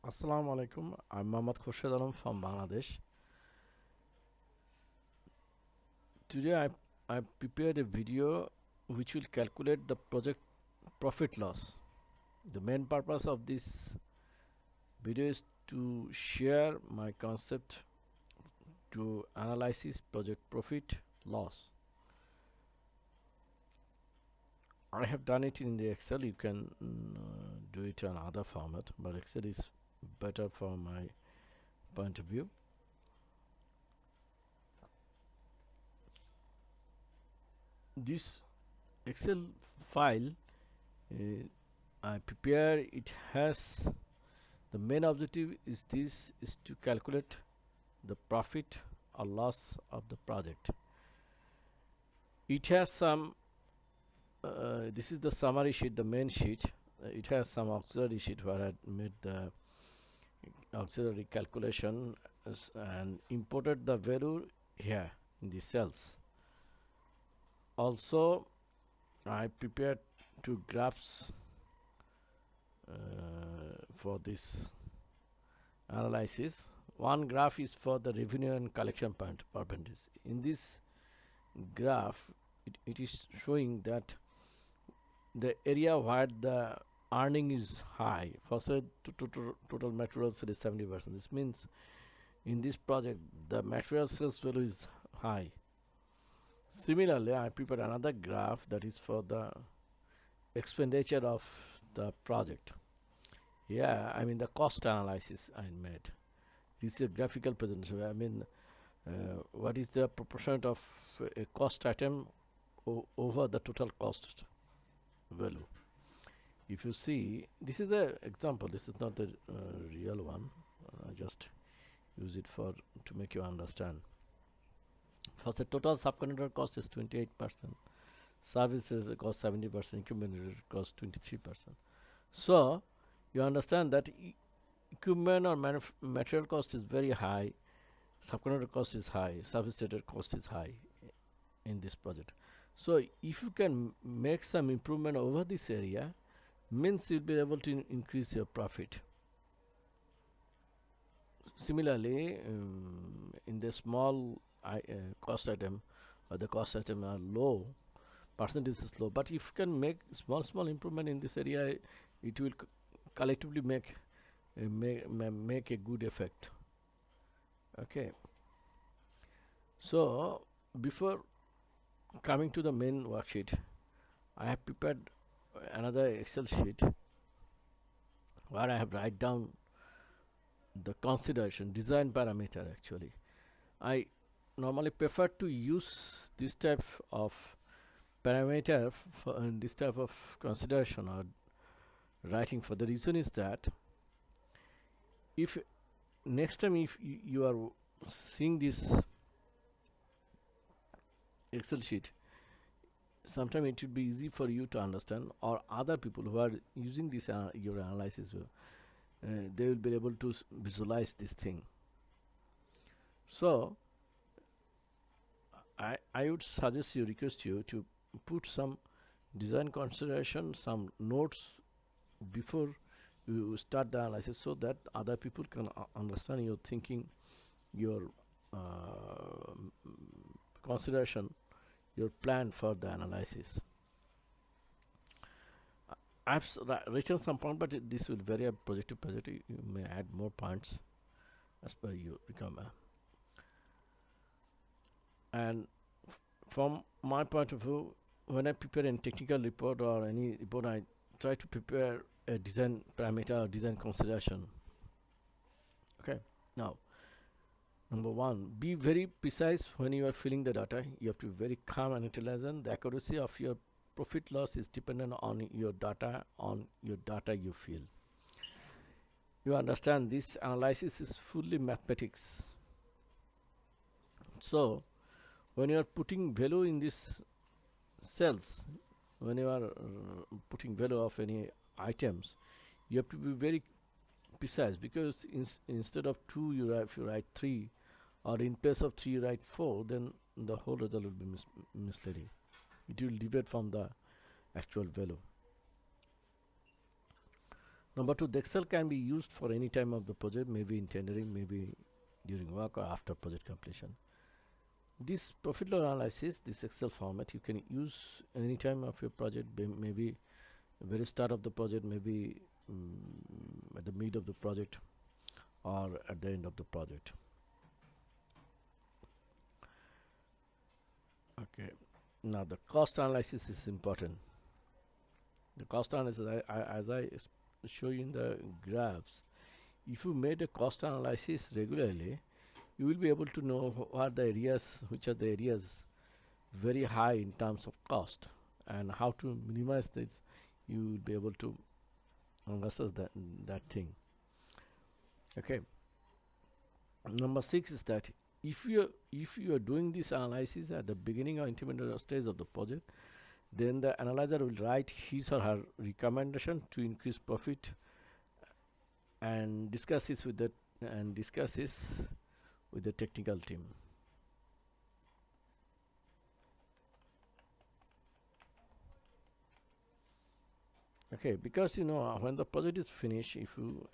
Assalamu alaikum. I'm Mohammad Khorshed from Bangladesh. Today I prepared a video which will calculate the project profit loss. The main purpose of this video is to share my concept to analysis project profit loss. I have done it in the Excel. You can do it in other format, but Excel is better from my point of view. This Excel file I prepare, it has the main objective is to calculate the profit or loss of the project. It has some this is the summary sheet, the main sheet. It has some auxiliary sheet where I made the auxiliary calculation and imported the value here in the cells. Also I prepared two graphs for this analysis. One graph is for the revenue and collection point percentage. In this graph it is showing that the area where the earning is high, for say total material sale is 70%. This means in this project the material sales value is high. Similarly, I prepared another graph that is for the expenditure of the project. Yeah, I mean the cost analysis I made. This is a graphical presentation. I mean what is the proportion of a cost item over the total cost value. If you see, this is an example. This is not the real one. I just use it for to make you understand. For the total subcontractor cost is 28%, services cost 70%, equipment cost 23%. So you understand that equipment or material cost is very high, subcontractor cost is high, service related cost is high in this project. So if you can make some improvement over this area, means you'll be able to increase your profit. Similarly, in the small cost item, the cost item are low, percentage is low, but if you can make small improvement in this area, it will collectively make a good effect. Okay, so before coming to the main worksheet, I have prepared another Excel sheet where I have write down the consideration design parameter. Actually, I normally prefer to use this type of parameter for this type of consideration or writing. For the reason is that if next time if you are seeing this Excel sheet, sometimes it will be easy for you to understand, or other people who are using this your analysis they will be able to visualize this thing. So I would suggest you, request you to put some design consideration, some notes before you start the analysis, so that other people can understand your thinking, your consideration, your plan for the analysis. I've written some point, but this will vary project to project. You may add more points as per you require. And from my point of view, when I prepare a technical report or any report, I try to prepare a design parameter or design consideration. Okay, now number one, be very precise when you are filling the data. You have to be very calm and intelligent. The accuracy of your profit loss is dependent on your data you fill. You understand this analysis is fully mathematics. So when you are putting value in this cells, when you are putting value of any items, you have to be very precise, because instead of 2 if you write 3, or in place of 3 you write 4, then the whole result will be misleading. It will deviate from the actual value. Number two, the Excel can be used for any time of the project, maybe in tendering, maybe during work or after project completion. This profit loss analysis, this Excel format, you can use any time of your project, maybe very start of the project, maybe at the mid of the project or at the end of the project. Okay, now the cost analysis is important. The cost analysis, as I show you in the graphs, if you made a cost analysis regularly, you will be able to know what the areas, which are the areas very high in terms of cost, and how to minimize this. You will be able to understand that thing. Okay. Number 6 is that if you are doing this analysis at the beginning or intermediate stage of the project, then the analyzer will write his or her recommendation to increase profit and discuss this with the technical team. Okay, because when the project is finished, if you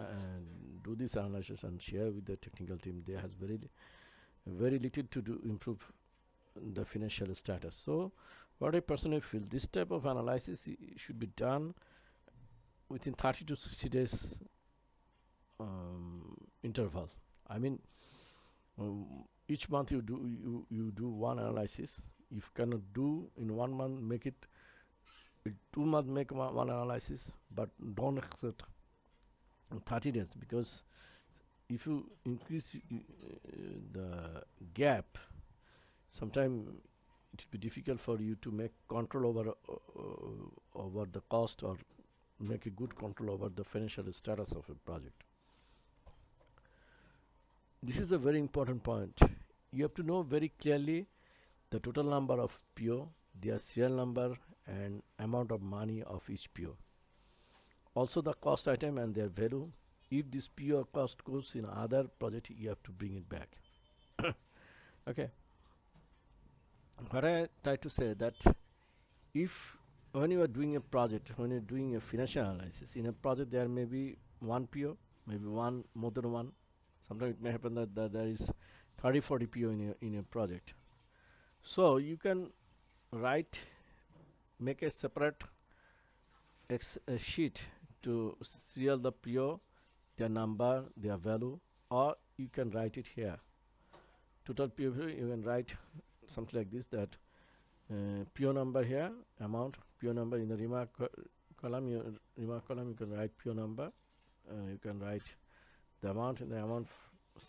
do this analysis and share with the technical team, they has very little to do improve the financial status. So what I personally feel, this type of analysis should be done within 30 to 60 days interval. I mean, each month you do one analysis. If you cannot do in 1 month, make it 2 months, make one analysis, but don't accept 30 days, because if you increase the gap, sometimes it will be difficult for you to make control over the cost, or make a good control over the financial status of a project. This is a very important point. You have to know very clearly the total number of PO, their serial number, and amount of money of each PO. Also the cost item and their value. If this PO cost goes in other project, you have to bring it back. Okay. What I try to say that if when you are doing a project, when you're doing a financial analysis in a project, there may be one PO, maybe one, more than one. Sometimes it may happen that there is 30-40 PO in a project. So you can make a separate sheet to serial the PO, their number, their value, or you can write it here. Total PO, you can write something like this, that PO number here, amount, PO number in the remark column, you can write PO number, you can write the amount in the amount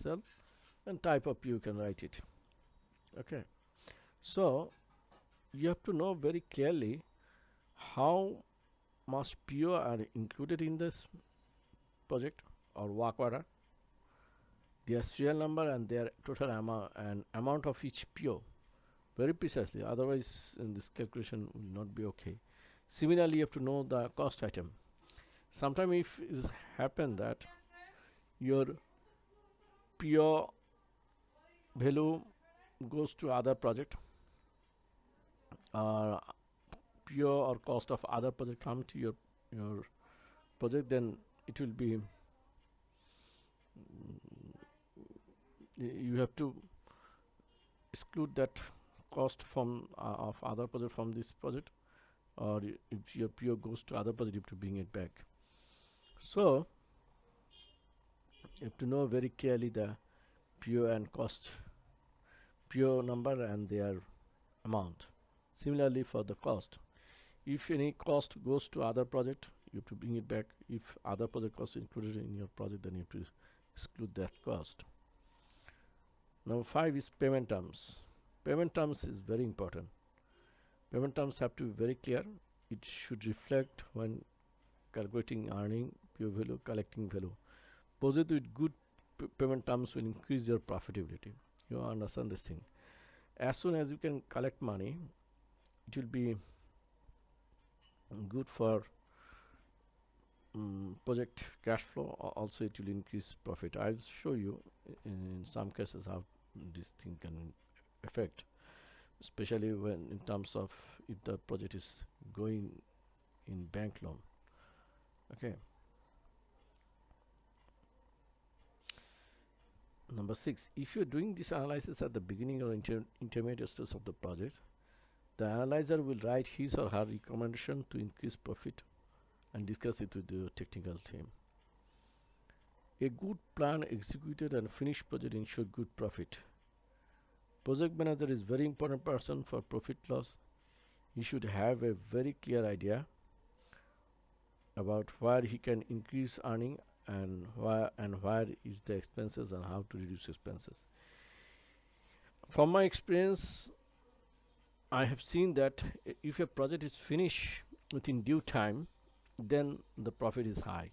cell, and type of PO you can write it. Okay, so you have to know very clearly how much PO are included in this project or work order, their serial number and their total amount of each PO very precisely, otherwise this calculation will not be okay. Similarly, you have to know the cost item. Sometimes if it happen that your PO value goes to other project, or PO or cost of other project come to your project, then it will be you have to exclude that cost from of other project from this project, or if your PO goes to other project, you have to bring it back. So you have to know very clearly the PO and cost, PO number and their amount. Similarly for the cost, if any cost goes to other project, you have to bring it back. If other project cost included in your project, then you have to exclude that cost. Number 5 is payment terms. Payment terms is very important. Payment terms have to be very clear. It should reflect when calculating earning, PO value, collecting value. Project with good payment terms will increase your profitability. You understand this thing. As soon as you can collect money, it will be good for project cash flow. Also it will increase profit. I'll show you in some cases how this thing can affect, especially when in terms of if the project is going in bank loan. Okay, Number 6, if you're doing this analysis at the beginning or intermediate stage of the project, the analyzer will write his or her recommendation to increase profit and discuss it with the technical team. A good plan executed and finished project ensure good profit. Project manager is very important person for profit loss. He should have a very clear idea about where he can increase earning and where is the expenses and how to reduce expenses. From my experience, I have seen that if a project is finished within due time, then the profit is high,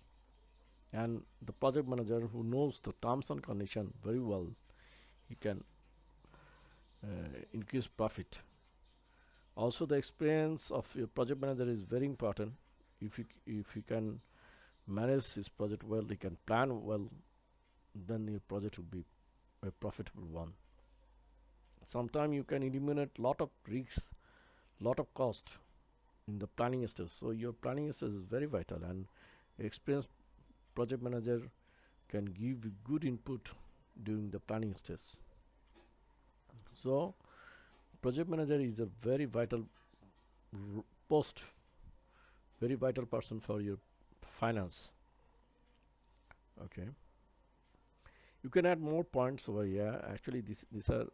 and the project manager who knows the terms and condition very well, he can increase profit. Also, the experience of your project manager is very important. If you can manage his project well, he can plan well, then your project will be a profitable one. Sometimes you can eliminate lot of risks, lot of cost in the planning stage. So your planning stage is very vital, and experienced project manager can give good input during the planning stage. So project manager is a very vital post, very vital person for your finance. Okay, you can add more points over here. Actually, these are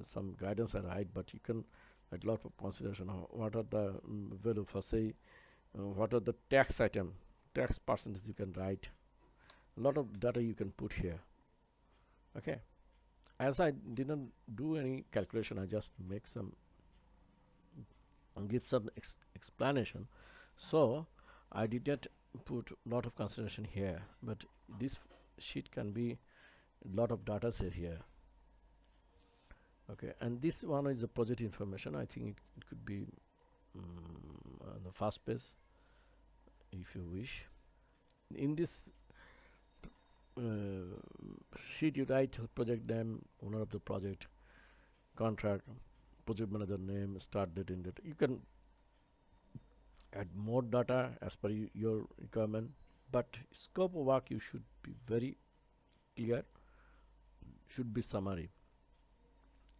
some guidance I write, but you can add lot of consideration. What are the value for, say, what are the tax item, tax percentage you can write. A lot of data you can put here. Okay, as I didn't do any calculation, I just make some, give some explanation. So I did not put a lot of consideration here, but this sheet can be a lot of data set here. Okay, and this one is the project information. I think it could be on the first page if you wish. In this sheet you write project name, owner of the project, contract, project manager name, start date, end date. You can add more data as per your requirement, but scope of work you should be very clear, should be summary.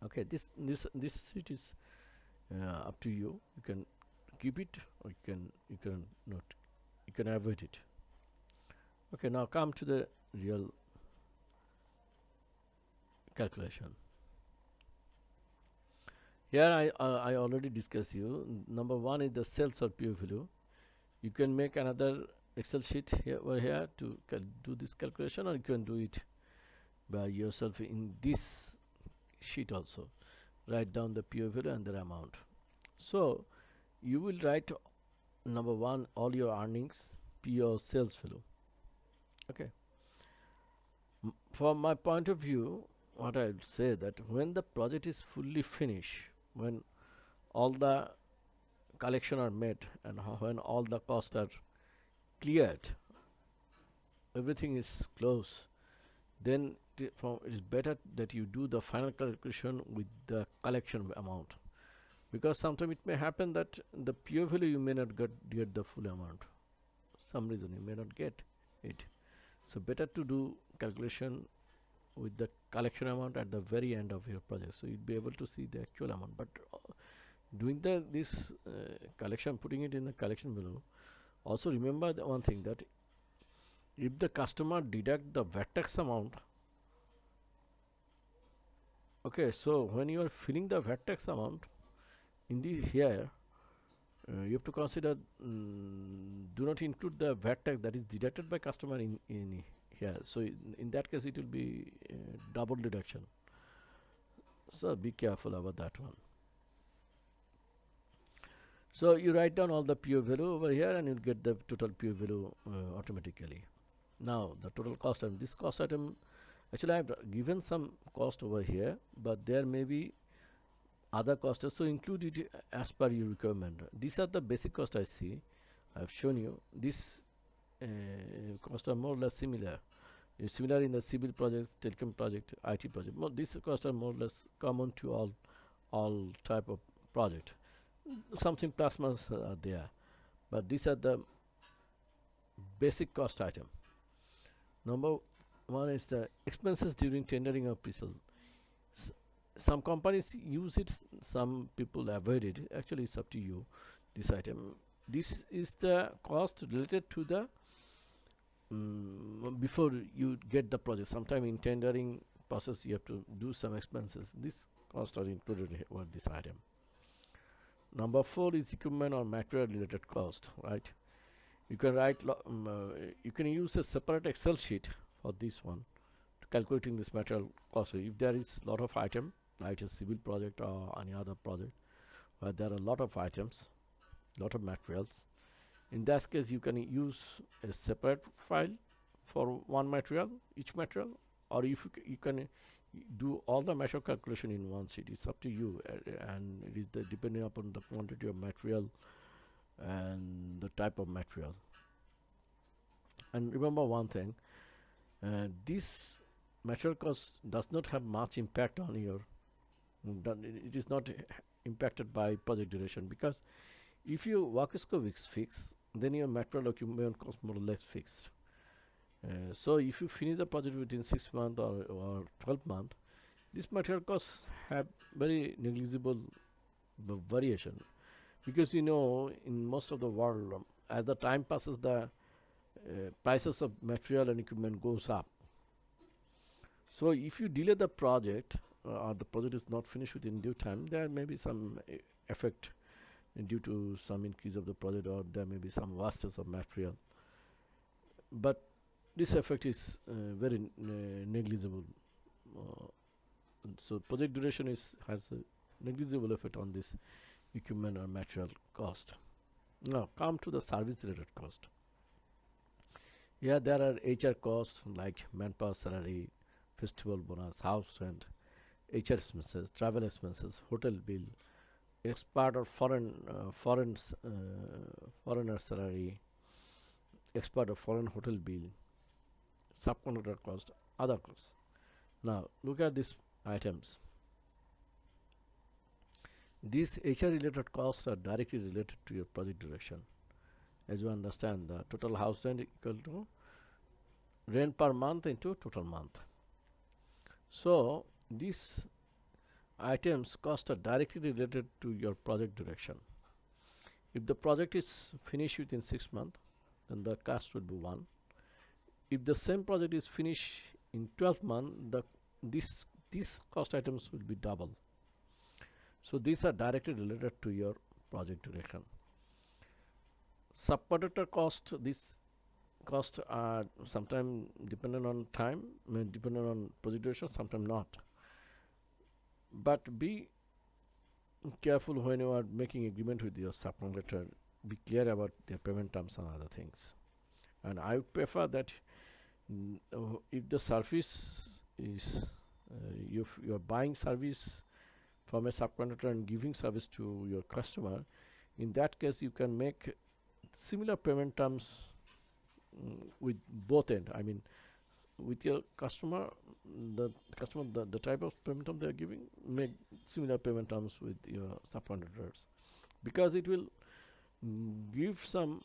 Okay, this sheet is up to you. You can keep it, or you can not, you can avoid it. Okay, now come to the real calculation. Here I already discussed you. Number 1 is the sales or PO value. You can make another Excel sheet here over here to do this calculation, or you can do it by yourself in this sheet also. Write down the PO value and their amount. So you will write number 1 all your earnings, PO sales value. Okay. From my point of view, what I would say that when the project is fully finished, when all the collection are made and when all the costs are cleared, everything is close, then it is better that you do the final calculation with the collection amount, because sometimes it may happen that the PO value you may not get the full amount. Some reason you may not get it. So better to do calculation with the collection amount at the very end of your project, so you'll be able to see the actual amount. But doing this collection, putting it in the collection value, also remember the one thing, that if the customer deduct the VAT tax amount, okay, so when you are filling the VAT tax amount in the here, you have to consider do not include the VAT tax that is deducted by customer in here. So in that case it will be double deduction, so be careful about that one. So you write down all the PO value over here and you'll get the total PO value automatically. Now the total cost item, this cost item, actually I have given some cost over here, but there may be other costs, so include it as per your requirement. These are the basic cost I see. I have shown you this costs are more or less similar. Similar in the civil projects, telecom project, IT project. These costs are more or less common to all type of project. Something plus minus are there, but these are the basic cost item. Number One is the expenses during tendering of pre-sale. S- some companies use it, some people avoid it. Actually, it's up to you. This item. This is the cost related to the before you get the project. Sometime in tendering process, you have to do some expenses. These costs are included over this item. Number 4 is equipment or material related cost. Right? You can you can use a separate Excel sheet for this one to calculating this material cost. So if there is lot of item, like a civil project or any other project, where there are a lot of items, lot of materials, in that case you can use a separate file for one material, each material, or if you can do all the material calculation in one sheet. It's up to you, and it is depending upon the quantity of material and the type of material. And remember one thing, this material cost does not have much impact on your it is not impacted by project duration, because if your work scope is fixed, then your material equipment cost more or less fixed. So if you finish the project within 6 months or 12 months, this material costs have very negligible variation, because in most of the world, as the time passes, the prices of material and equipment goes up. So if you delay the project, or the project is not finished within due time, there may be some effect due to some increase of the project, or there may be some wastage of material. But this effect is very negligible. So project duration has a negligible effect on this equipment or material cost. Now come to the service related cost. Yeah, there are HR costs like manpower salary, festival bonus, house rent, HR expenses, travel expenses, hotel bill, expert or foreigner salary, expert or foreign hotel bill, subcontractor cost, other costs. Now look at these items. These HR related costs are directly related to your project duration. As you understand, the total house rent equal to rent per month into total month. So these items cost are directly related to your project duration. If the project is finished within 6 months, then the cost would be 1. If the same project is finished in 12 months, these cost items will be double. So these are directly related to your project duration. Subcontractor cost, these costs are sometimes dependent on time, dependent on project duration, sometimes not. But be careful when you are making agreement with your subcontractor. Be clear about their payment terms and other things. And I would prefer that if the service is if you are buying service from a subcontractor and giving service to your customer, in that case you can make similar payment terms with both end. I mean, with your customer, the type of payment term they are giving, make similar payment terms with your subcontractors, because it will give some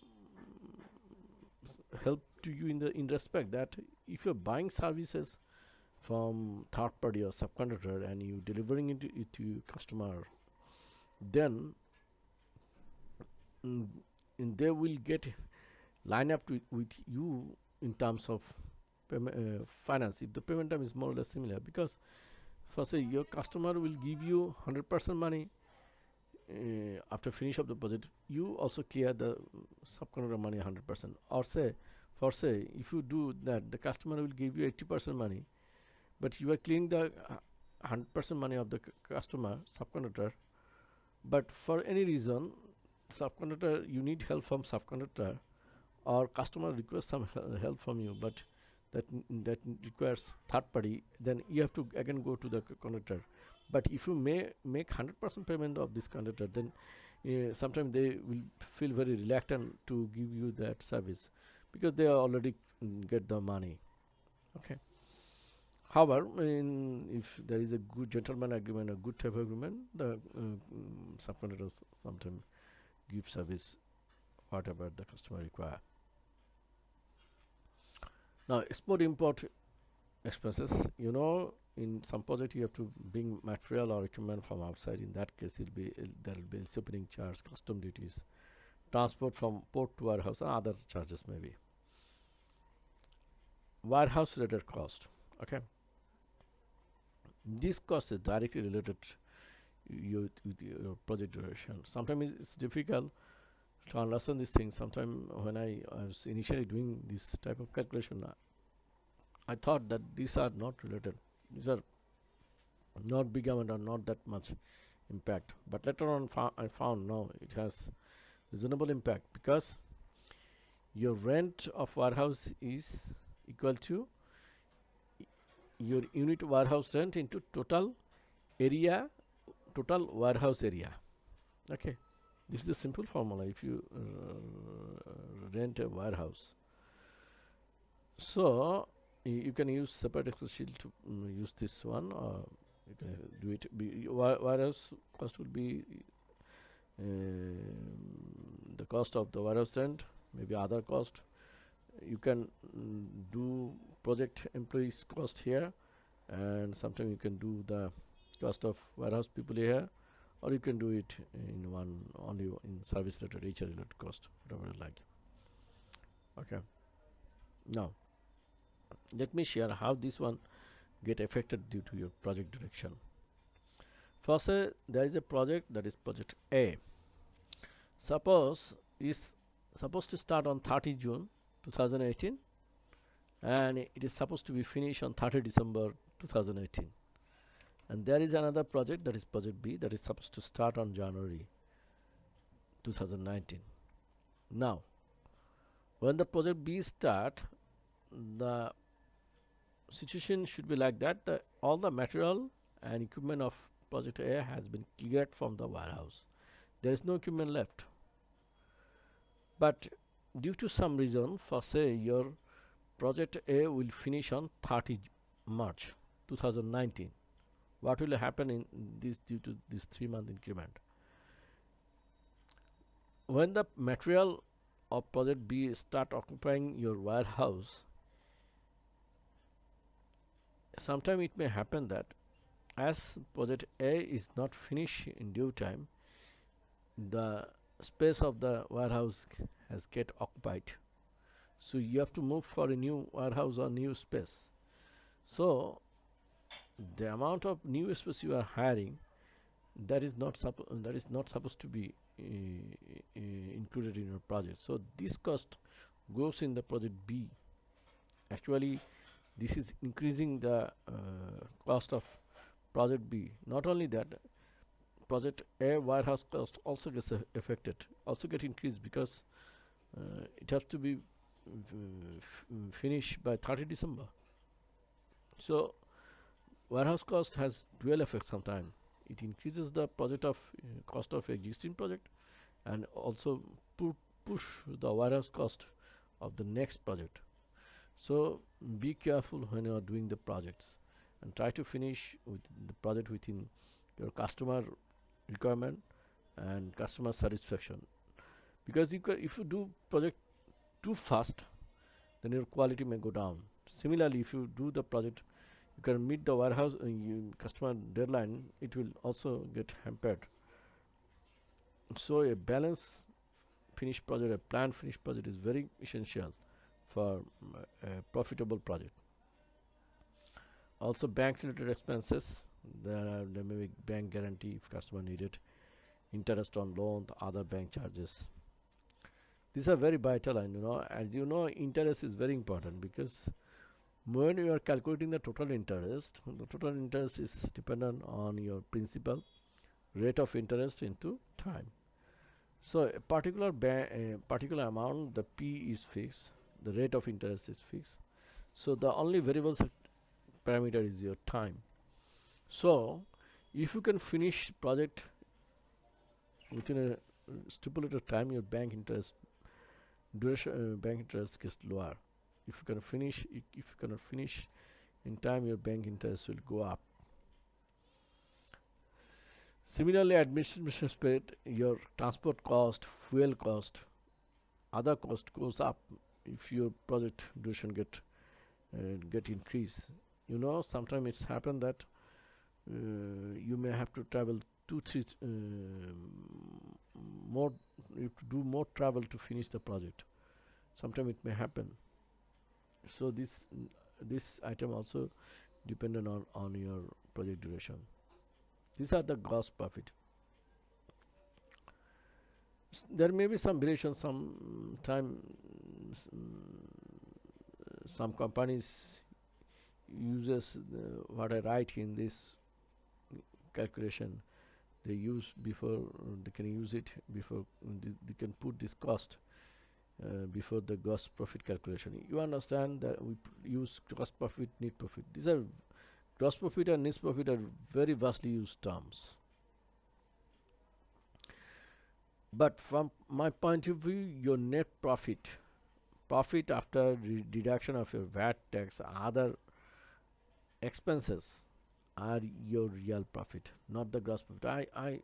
help to you in respect that if you're buying services from third party or subcontractor and you delivering it to customer, then they will get line up with you in terms of finance, if the payment time is more or less similar. Because for say your customer will give you 100% money after finish of the project, you also clear the subcontractor money 100%. Or say if you do that, the customer will give you 80% money, but you are clearing the 100% money of the customer subcontractor. But for any reason, subcontractor, you need help from subcontractor, or customer requests some help from you, but that requires third party, then you have to again go to the contractor. But if you may make 100% payment of this contractor, then sometimes they will feel very reluctant to give you that service, because they already get the money. Okay. However, if there is a good gentleman agreement, a good type of agreement, the subcontractors sometimes give service whatever the customer require. Now export import expenses. You know, in some project you have to bring material or equipment from outside. In that case, there will be shipping charge, custom duties, transport from port to warehouse, and other charges maybe. Warehouse related cost. Okay, this cost is directly related with your project duration. Sometimes it's difficult to understand these things. Sometimes when I was initially doing this type of calculation, I thought that these are not related. These are not big amount or not that much impact. But later on, I found no, it has reasonable impact, because your rent of warehouse is equal to your unit warehouse rent into total area, total warehouse area. Okay, this is the simple formula if you rent a warehouse. So you can use separate Excel sheet to use this one, or you can do it. Warehouse cost will be the cost of the warehouse rent, maybe other cost. You can do project employees cost here, and sometimes you can do the cost of warehouse people here, or you can do it in one only in service related, HR related cost, whatever you like. Okay, now let me share how this one get affected due to your project direction. First, there is a project, that is project A. Suppose is supposed to start on 30 June 2018, and it is supposed to be finished on 30 December 2018. And there is another project, that is project B, that is supposed to start on January 2019. Now, when the project B start, the situation should be like that. All the material and equipment of project A has been cleared from the warehouse. There is no equipment left. But due to some reason, for say your project A will finish on 30 March 2019. What will happen in this due to this 3-month increment? When the material of project B start occupying your warehouse, sometime it may happen that as project A is not finished in due time, the space of the warehouse has get occupied. So you have to move for a new warehouse or new space. So the amount of new space you are hiring, that is not supposed to be included in your project. So this cost goes in the project B. Actually, this is increasing the cost of project B. Not only that, project A warehouse cost also gets affected, also get increased, because it has to be finished by 30 December. So warehouse cost has dual effect. Sometimes it increases the project of cost of existing project, and also push the warehouse cost of the next project. So be careful when you are doing the projects, and try to finish with the project within your customer requirement and customer satisfaction. Because if you do project too fast, then your quality may go down. Similarly, if you do the project, you can meet the warehouse customer deadline, it will also get hampered. So a balanced finished project, a planned finished project, is very essential for a profitable project. Also, bank related expenses, there may be bank guarantee if customer needed, interest on loan, other bank charges. These are very vital, and as you know, interest is very important, because when you are calculating the total interest is dependent on your principal, rate of interest into time. So a particular amount, the P is fixed, the rate of interest is fixed. So the only variable parameter is your time. So if you can finish project within a stipulated time, your bank interest gets lower. If you cannot finish in time, your bank interest will go up. Similarly, administration paid, your transport cost, fuel cost, other cost goes up if your project duration get increased. You know, sometimes it's happened that you may have to travel 2 3 more, you have to do more travel to finish the project. Sometimes it may happen. So this item also dependent on your project duration. These are the gross profit. There may be some variation. Some time some companies uses what I write in this calculation. They use before, they can use it before, they can put this cost before the gross profit calculation. You understand that we use gross profit, net profit. These are gross profit and net profit are very vastly used terms. But from my point of view, your net profit, profit after deduction of your VAT tax, other expenses, are your real profit, not the gross profit. I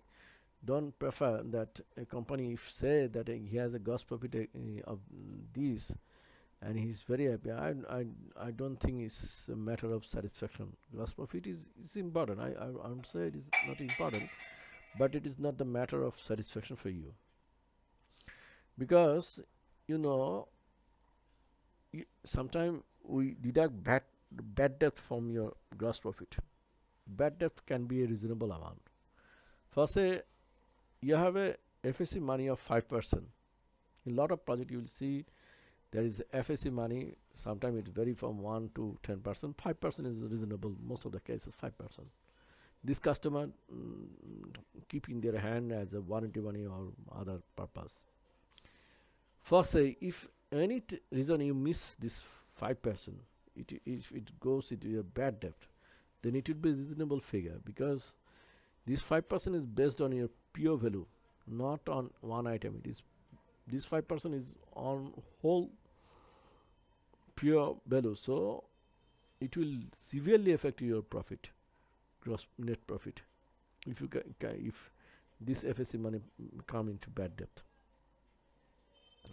don't prefer that a company if say that he has a gross profit of these and he's very happy. I don't think it's a matter of satisfaction. Gross profit is important. I won't say it is not important, but it is not the matter of satisfaction for you, because you know, sometimes we deduct bad debt from your gross profit. Bad debt can be a reasonable amount. For say you have a FSC money of 5%. In a lot of project you will see there is FSC money. Sometimes it vary from 1 to 10%. 5% is reasonable. Most of the cases 5%. This customer keep in their hand as a warranty money or other purpose. For say if any reason you miss this 5%, if it goes into your bad debt, then it will be a reasonable figure, because this 5% is based on your pure value, not on one item. It is, this 5% is on whole pure value, so it will severely affect your profit, gross net profit, if you if this FSC money come into bad debt.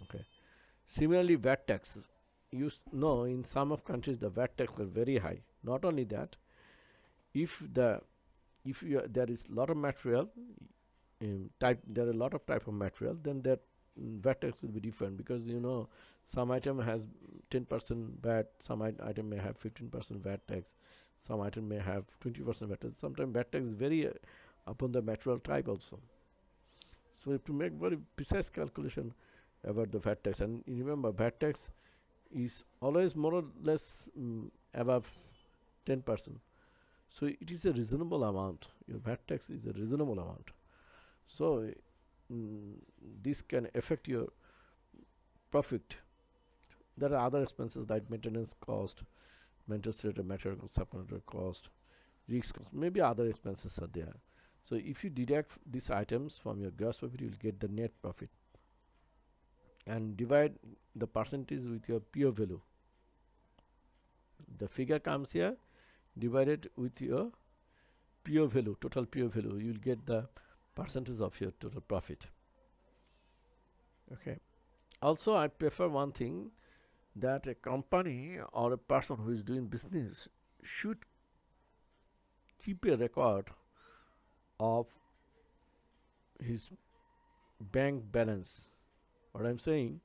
Okay. Similarly, VAT tax. You know, in some of countries the VAT tax are very high. Not only that, if there is lot of material type, there are a lot of type of material, then that VAT tax will be different, because you know some item has 10% VAT, some item may have 15% VAT tax, some item may have 20% VAT tax. Sometimes VAT tax is very upon the material type also. So you have to make very precise calculation about the VAT tax. And remember, VAT tax is always more or less above 10%. So it is a reasonable amount. Your VAT tax is a reasonable amount. So this can affect your profit. There are other expenses like maintenance cost, maintenance related material cost, subcontractor cost, risk cost, maybe other expenses are there. So if you deduct these items from your gross profit, you will get the net profit, and divide the percentage with your pure value. The figure comes here, divided with your pure value, total pure value, you will get the percentage of your total profit. Okay. Also, I prefer one thing, that a company or a person who is doing business should keep a record of his bank balance. What I'm saying,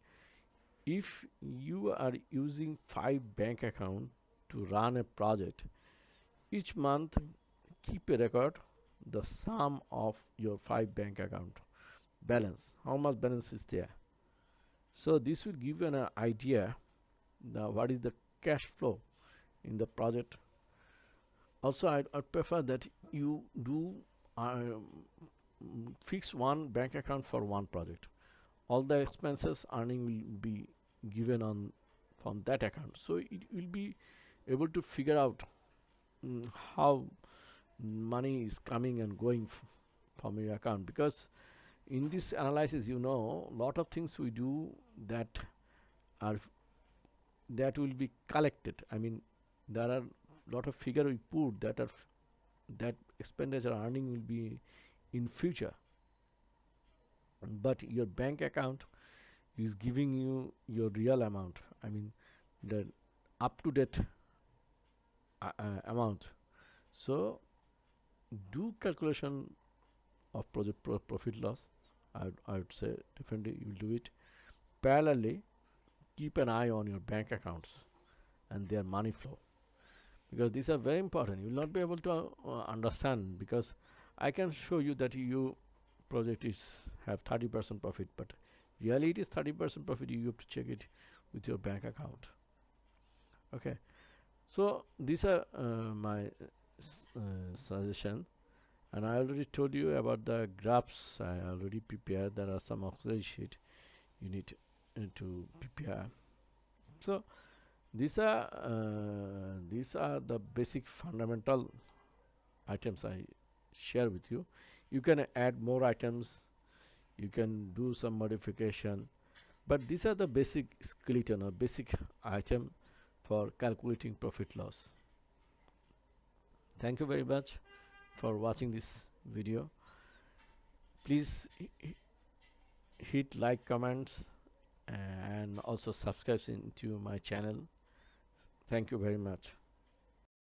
if you are using 5 bank account to run a project, each month keep a record the sum of your 5 bank account balance, how much balance is there. So this will give you an idea what is the cash flow in the project. Also, I prefer that you do fix one bank account for one project. All the expenses earning will be given on from that account, so it will be able to figure out how money is coming and going from your account. Because in this analysis, you know, lot of things we do that are that will be collected. I mean, there are lot of figure we put that are that expenditure earning will be in future, but your bank account is giving you your real amount. I mean, the up to date amount. So do calculation of project profit loss. I would say definitely you will do it. Parallelly, keep an eye on your bank accounts and their money flow, because these are very important. You will not be able to understand, because I can show you that you project is have 30% profit, but really it is 30% profit. You have to check it with your bank account. Okay, so these are my suggestion, and I already told you about the graphs. I already prepared. There are some auxiliary sheet you need to prepare. So these are the basic fundamental items I share with you. You can add more items, you can do some modification, but these are the basic skeleton or basic item for calculating profit loss. Thank you very much for watching this video. Please hit like, comments, and also subscribe into my channel. Thank you very much.